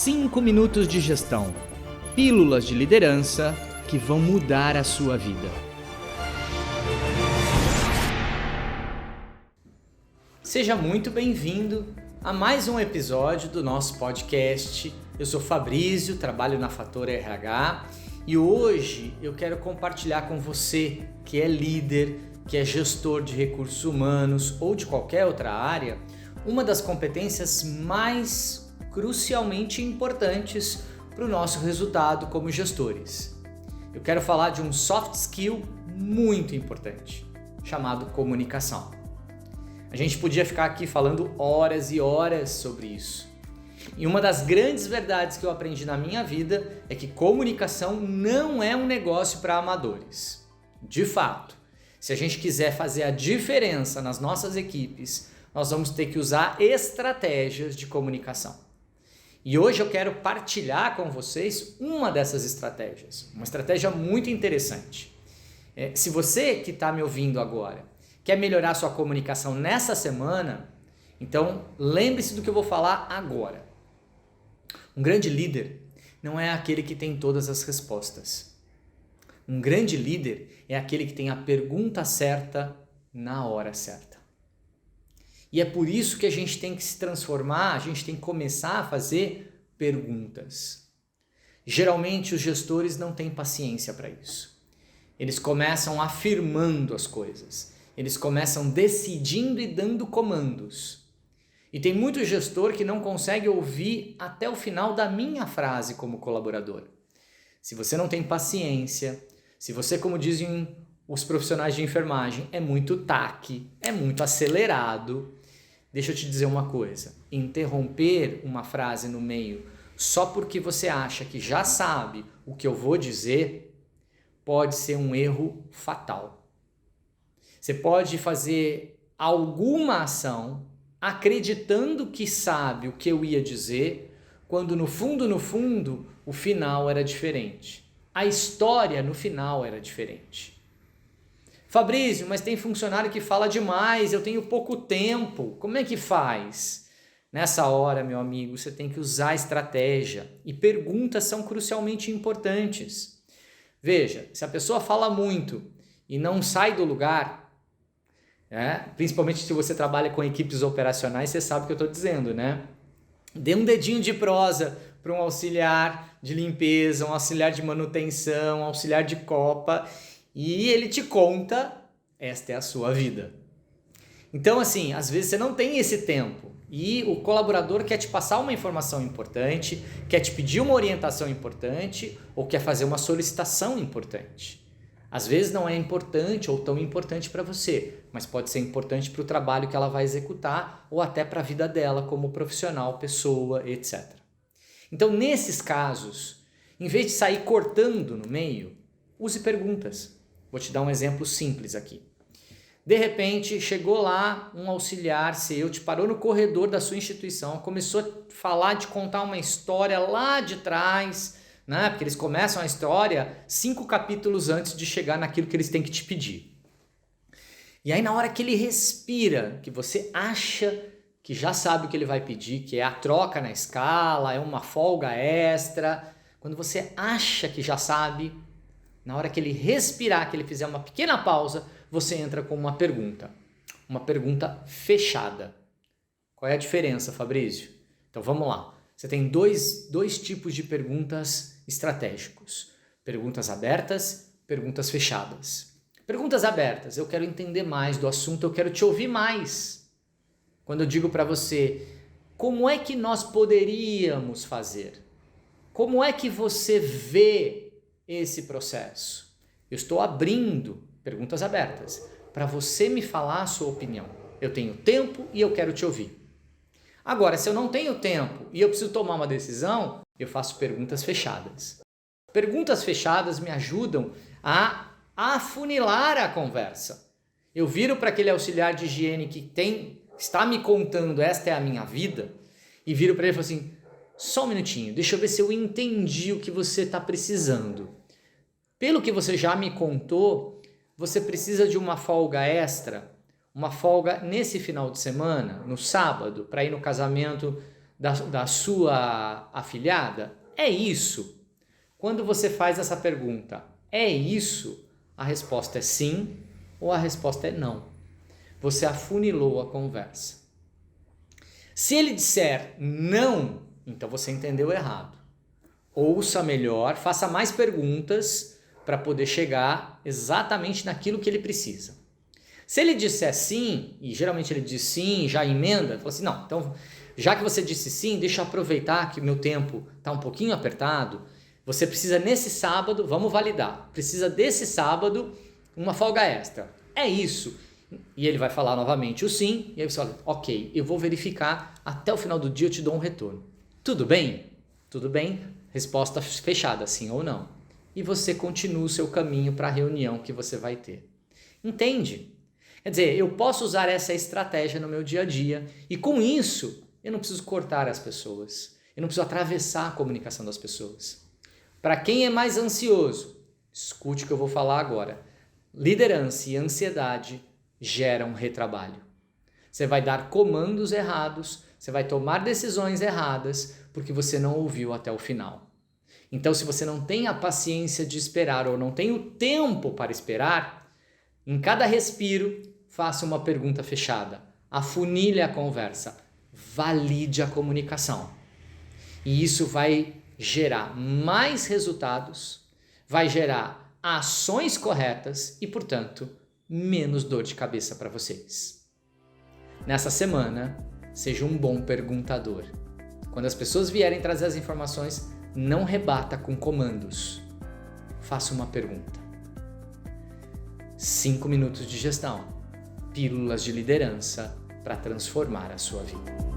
5 minutos de gestão. Pílulas de liderança que vão mudar a sua vida. Seja muito bem-vindo a mais um episódio do nosso podcast. Eu sou Fabrício, trabalho na Fator RH e hoje eu quero compartilhar com você que é líder, que é gestor de recursos humanos ou de qualquer outra área, uma das competências mais crucialmente importantes para o nosso resultado como gestores. Eu quero falar de um soft skill muito importante, chamado comunicação. A gente podia ficar aqui falando horas e horas sobre isso. E uma das grandes verdades que eu aprendi na minha vida é que comunicação não é um negócio para amadores. De fato, se a gente quiser fazer a diferença nas nossas equipes, nós vamos ter que usar estratégias de comunicação. E hoje eu quero partilhar com vocês uma dessas estratégias, uma estratégia muito interessante. Se você que está me ouvindo agora quer melhorar sua comunicação nessa semana, então lembre-se do que eu vou falar agora. Um grande líder não é aquele que tem todas as respostas. Um grande líder é aquele que tem a pergunta certa na hora certa. E é por isso que a gente tem que se transformar, a gente tem que começar a fazer perguntas. Geralmente os gestores não têm paciência para isso. Eles começam afirmando as coisas. Eles começam decidindo e dando comandos. E tem muito gestor que não consegue ouvir até o final da minha frase como colaborador. Se você não tem paciência, se você, como dizem os profissionais de enfermagem, é muito taque, é muito acelerado, deixa eu te dizer uma coisa, interromper uma frase no meio só porque você acha que já sabe o que eu vou dizer pode ser um erro fatal. Você pode fazer alguma ação acreditando que sabe o que eu ia dizer, quando no fundo, o final era diferente. A história no final era diferente. Fabrício, mas tem funcionário que fala demais, eu tenho pouco tempo, como é que faz? Nessa hora, meu amigo, você tem que usar estratégia e perguntas são crucialmente importantes. Veja, se a pessoa fala muito e não sai do lugar, principalmente se você trabalha com equipes operacionais, você sabe o que eu estou dizendo, né? Dê um dedinho de prosa para um auxiliar de limpeza, um auxiliar de manutenção, um auxiliar de copa, e ele te conta, esta é a sua vida. Então, assim, às vezes você não tem esse tempo e o colaborador quer te passar uma informação importante, quer te pedir uma orientação importante ou quer fazer uma solicitação importante. Às vezes não é importante ou tão importante para você, mas pode ser importante para o trabalho que ela vai executar ou até para a vida dela como profissional, pessoa, etc. Então, nesses casos, em vez de sair cortando no meio, use perguntas. Vou te dar um exemplo simples aqui. De repente, chegou lá um auxiliar seu, te parou no corredor da sua instituição, começou a falar, de contar uma história lá de trás, né? Porque eles começam a história 5 capítulos antes de chegar naquilo que eles têm que te pedir. E aí, na hora que ele respira, que você acha que já sabe o que ele vai pedir, que é a troca na escala, é uma folga extra, quando você acha que já sabe, na hora que ele respirar, que ele fizer uma pequena pausa, você entra com uma pergunta fechada. Qual é a diferença, Fabrício? Então vamos lá. Você tem dois tipos de perguntas estratégicos. Perguntas abertas, perguntas fechadas. Perguntas abertas, eu quero entender mais do assunto, eu quero te ouvir mais. Quando eu digo para você, como é que nós poderíamos fazer? Como é que você vê esse processo? Eu estou abrindo perguntas abertas para você me falar a sua opinião. Eu tenho tempo e eu quero te ouvir. Agora, se eu não tenho tempo e eu preciso tomar uma decisão, eu faço perguntas fechadas. Perguntas fechadas me ajudam a afunilar a conversa. Eu viro para aquele auxiliar de higiene que está me contando esta é a minha vida e viro para ele e falo assim, só um minutinho, deixa eu ver se eu entendi o que você está precisando. Pelo que você já me contou, você precisa de uma folga extra, uma folga nesse final de semana, no sábado, para ir no casamento da sua afiliada? É isso? Quando você faz essa pergunta, é isso? A resposta é sim ou a resposta é não. Você afunilou a conversa. Se ele disser não, então você entendeu errado. Ouça melhor, faça mais perguntas para poder chegar exatamente naquilo que ele precisa. Se ele disser sim, e geralmente ele diz sim, já emenda, fala assim, não, então já que você disse sim, deixa eu aproveitar que o meu tempo está um pouquinho apertado, você precisa nesse sábado, vamos validar, precisa desse sábado uma folga extra. É isso. E ele vai falar novamente o sim, e aí você fala, ok, eu vou verificar, até o final do dia eu te dou um retorno. Tudo bem? Tudo bem? Resposta fechada, sim ou não. E você continua o seu caminho para a reunião que você vai ter. Entende? Quer dizer, eu posso usar essa estratégia no meu dia a dia e com isso eu não preciso cortar as pessoas, eu não preciso atravessar a comunicação das pessoas. Para quem é mais ansioso, escute o que eu vou falar agora. Liderança e ansiedade geram retrabalho. Você vai dar comandos errados, você vai tomar decisões erradas porque você não ouviu até o final. Então, se você não tem a paciência de esperar ou não tem o tempo para esperar, em cada respiro, faça uma pergunta fechada. Afunilhe a conversa. Valide a comunicação. E isso vai gerar mais resultados, vai gerar ações corretas e, portanto, menos dor de cabeça para vocês. Nessa semana, seja um bom perguntador. Quando as pessoas vierem trazer as informações, não rebata com comandos. Faça uma pergunta. 5 minutos de gestão. Pílulas de liderança para transformar a sua vida.